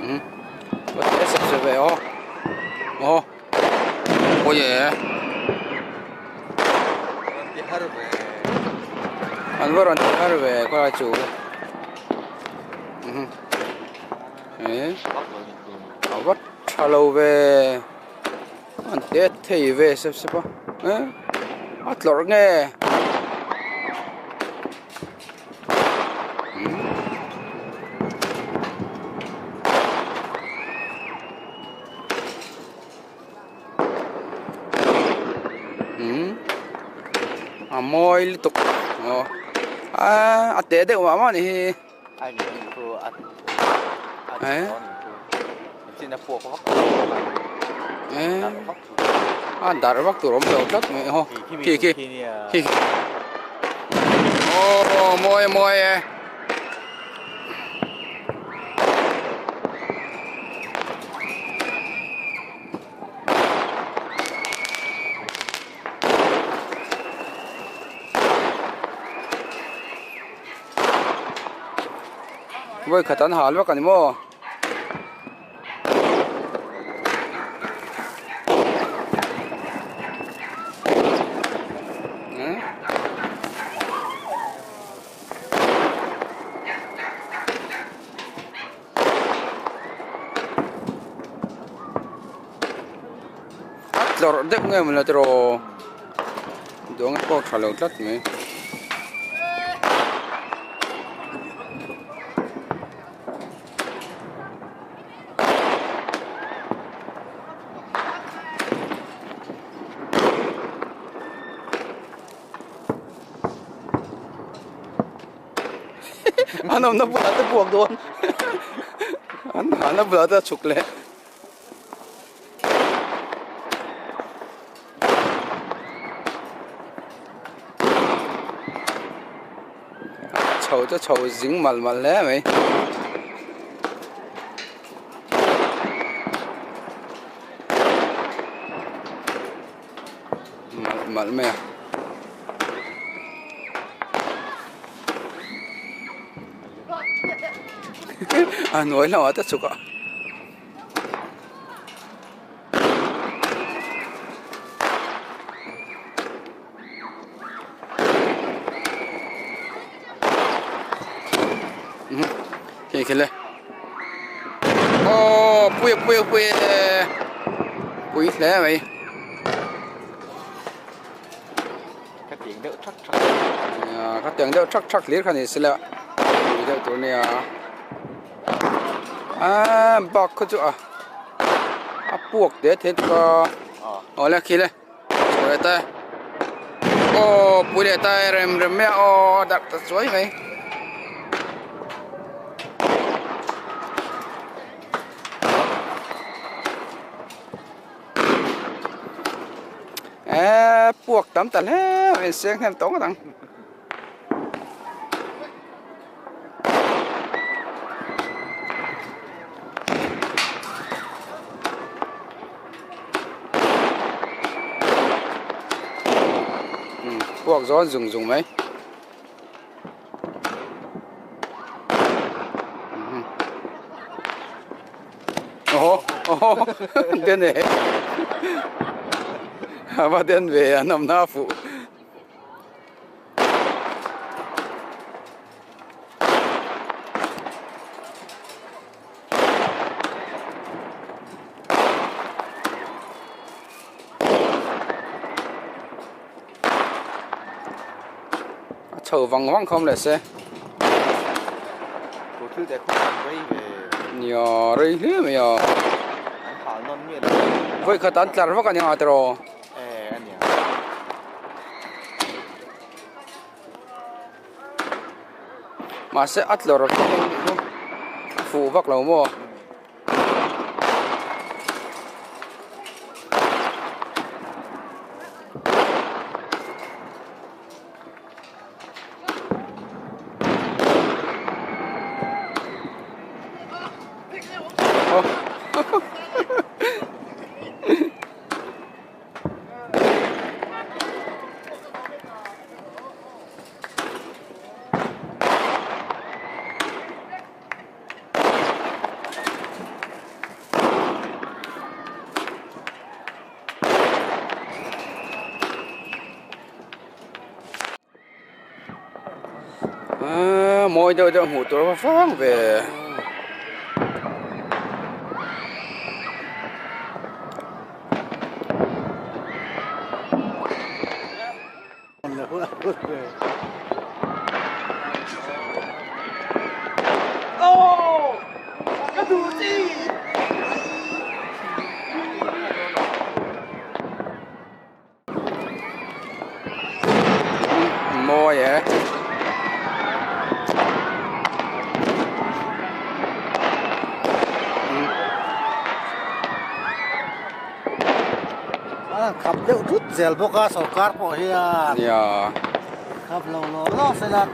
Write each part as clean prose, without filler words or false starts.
What is it? Oh, oh yeah. Anh vẫn còn đi về qua chủ. Đấy. Họ bắt lâu về. Anh tết thì về sắp sắp. Bắt lor nghe. Môi liên tục. Tết đấy của mà này. Ai bị cô ăn. Đấy. Trên là phù có Dar waktu rom lewat me ho. Ki. Oh, moy. Voi khatan hal wa kan mo. Lor dek ngai mun latro dong ko thalo tlat me anh nó bữa ta buộc luôn anh nó bữa ta chụp lẹ chầu dính mal lẽ mày mal mày nói là ta chụp à cái này, bui lẽ mày, các tiếng đỡ chắc liệt cái này xí lẹ, đỡ tụi này bạc cái chỗ buộc để thế có, lẽ kia này, rồi ta, bui để ta rem mẹ, đặt ta suy mày. Buộc tấm tận hết, mình xem thêm tốn cái thằng. Buộc gió dùng mấy. Cái này. Mà đến về nằm na phụ chầu vòng hoang không lại xe cô thứ để không rây về nhiều rây thế mày à với cái tán tạt vào cái nhà rồi mà sẽ ắt lor phụ vắc lâu mua mồi đâu đâu hủ tôi phang về mồi vậyขับเร็วทุกเซลพวกก็สกัดพวกเฮีย dạ ขับเราเสร็จแล้ว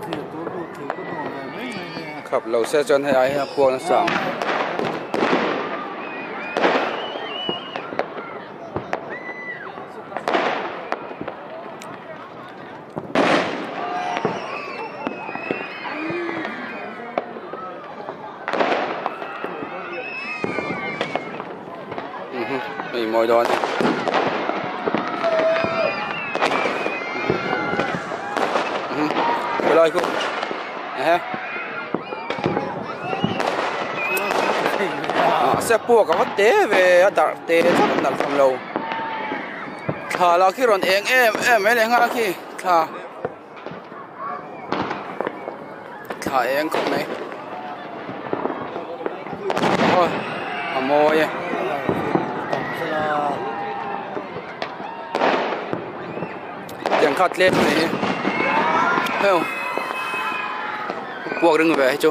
ถือตัวดูถือก็โดนเลยไม่เนี่ย ขับเราเสียจนให้ไอ้พวกนั้นสั่งมีมอยดอนไปเลยคุณฮะsẽ buộc cái vắt té về đặt té chắc đặt phòng lâu thà là khi rồi em mấy này ngã khi thà em không này thôi mồi vậy tiếng khát lên này thấy không buộc đừng về chú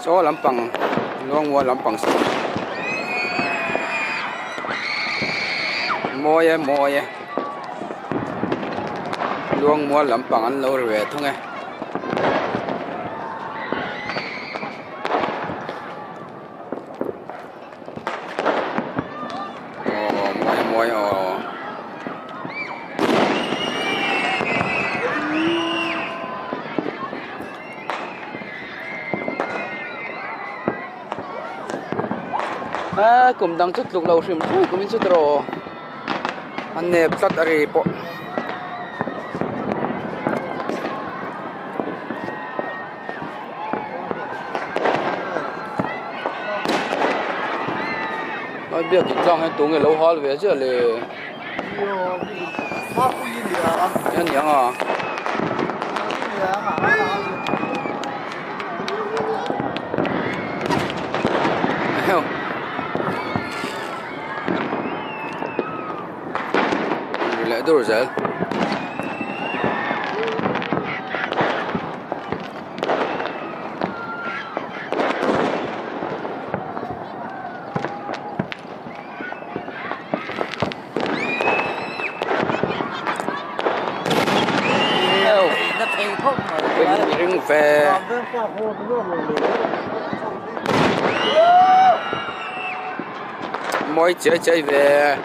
số lắm bằng luôn mua lắm bằng mồi luôn mua lắm bằng ăn lâu rồi về thôi nghe mồi cùng đang chút lục lâu xìm thôi cũng chút rồi anh nẹp rất là rì bộ nói biết cái trong hay tụng người lâu hói về chứ là nhân nhang à không lại đâu rồi giờ bên rừng về mỗi chơi về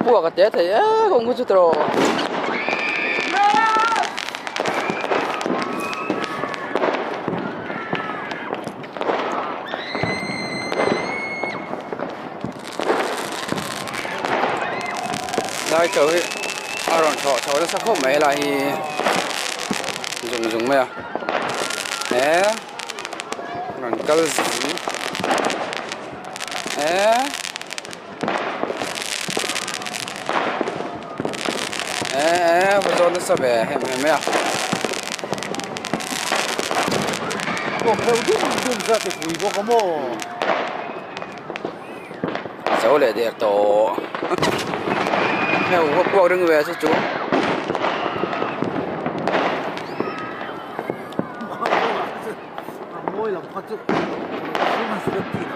buộc cái tết thì không có chút rồi đây trời rồi thọ nó sao không mấy lại dùng mày à nè còn câu gì nè bây giờ nó sao về em mày àผมเร็วทุกจุดจะคุยพวกเขาโม่ cháu lại đẹp tổ theo quốc đừng về cho chú môi lòng khó chịu mà sự kiện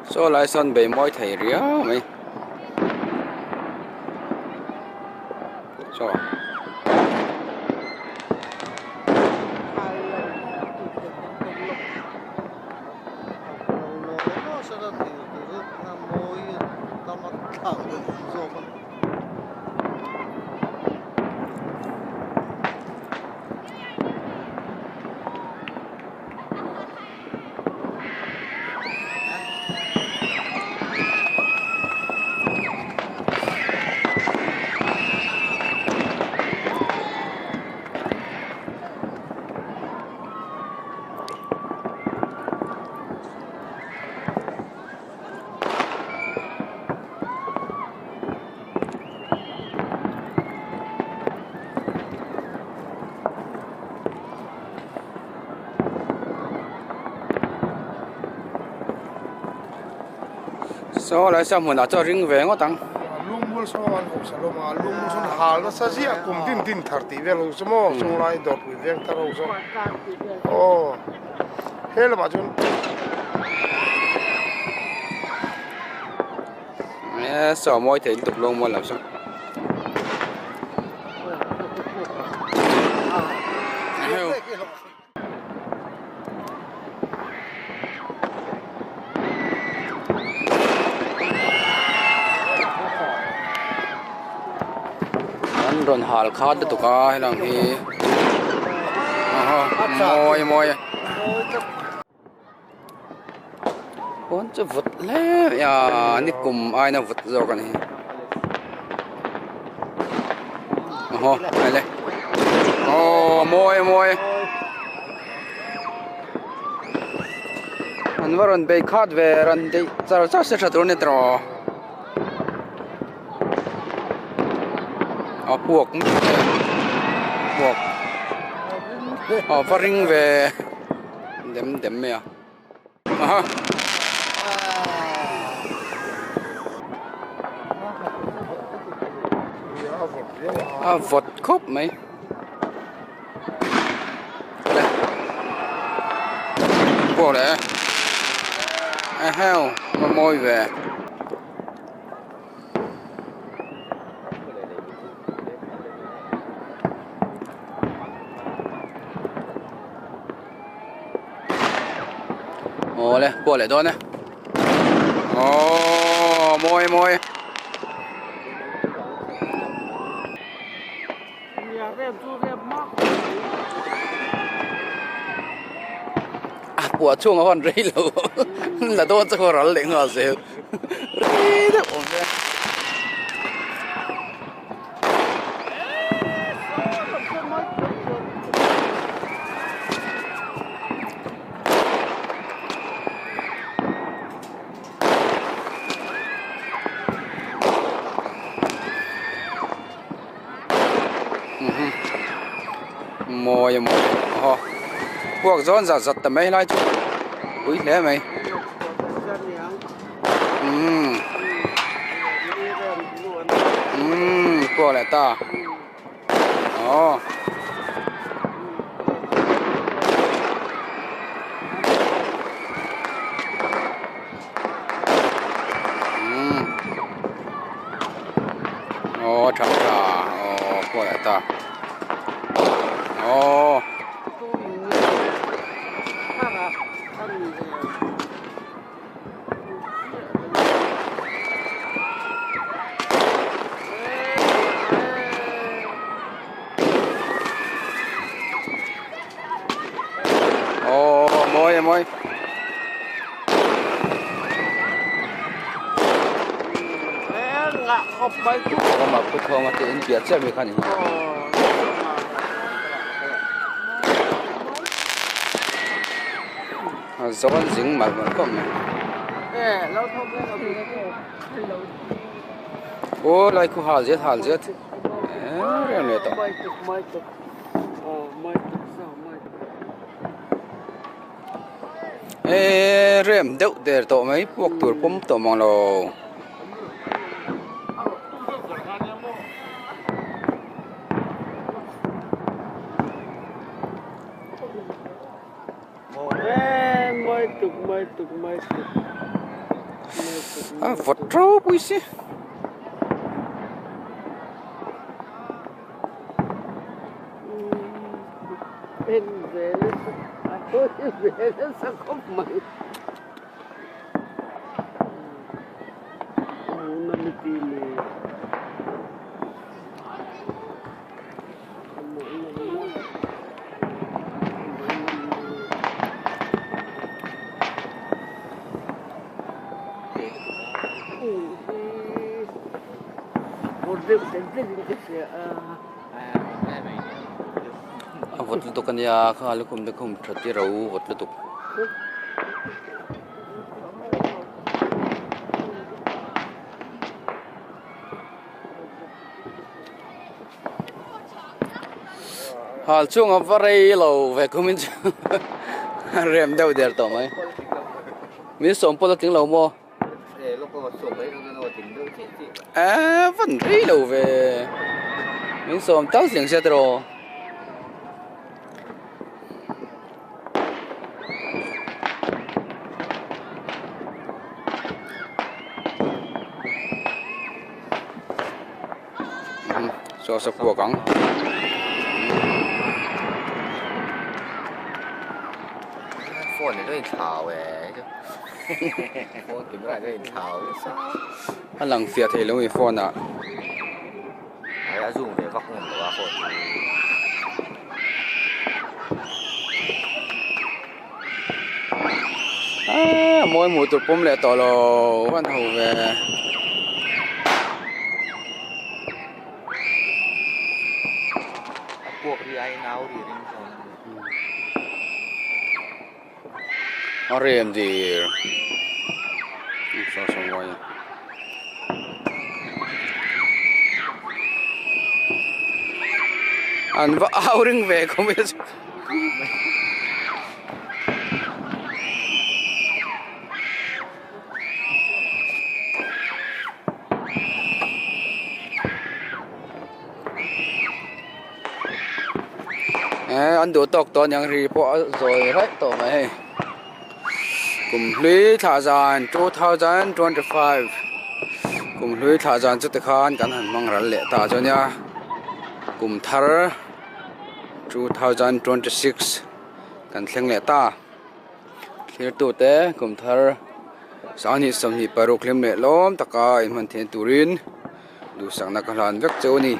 số lại son bề môi thầy ría mày cho số lại sao muốn nào cho riêng về ngó tăng lung mul so an ko saloma lung mul sun hal na sa zia kum din din thar ti velo samo chung lai dot wi veng taro so oh hel ma chun sò môi thì tục luôn mua làm sao anh rồi hal khát được tụi ca hay là gì môi môi bốn chữ vụt lé ya nít cùng ai nó vụt rồi cái này này đây môi môi anh vào rồi bị khát về rồi đi giờ chắc sẽ trở nên rồi buộc phát ring về đếm mẹ vật khúc mấy đây buộc đấy heo mà môi về đây qua lại đó nè môi môi buat chung orang rela lah tu macam orang leng asyik rela orang mồi mồi buộc giòn giật giật tầm mấy lại chứ úi thế mày buộc lại ta chặt chặt buộc lại ta môi môi mà cứ thong ở trên biển xem mình khăn gió dính mà vẫn không ô lại cứ hal giết rồi này to rem đậu để tổ mấy buộc tuổi pum tổ mong lò vật trâu bùi xí bên về tôi về nó sao không mày nó đi tìm vật lục kan ya kha lukum de kum thati rau vật lục hal chung a varai lo ve kumin rem deu der to mai mi som polo ting lo mo lúc có sổ đấy nó tính đỡ chết chị vẫn rei lo ve mi som tao siang se tro so sa po kang phone này rất thảo về chứ phone tính lại rất thảo anh lang fiat he lo mi phone à ấy đã dùng để vóc ngủ rồi phone mỗi mùa tụt bom lẹ to lo văn hậu về cuộc đi ai nào đi đến rem đi so so vậy anh vợ áo rừng về không biết anh đổ tóc to những gì bỏ rồi hết tổ mày cùng lưới thả dàn 2025 cùng lưới thả dàn chút khan cảnh hành mang ra lệ ta cho nha cùng thar 2026 cảnh thèn lệ ta lưới tụ tế cùng thar sáng hi sớm hi paruk lem lệ lom taka in man thiền turin du sang nak lan vek châu ni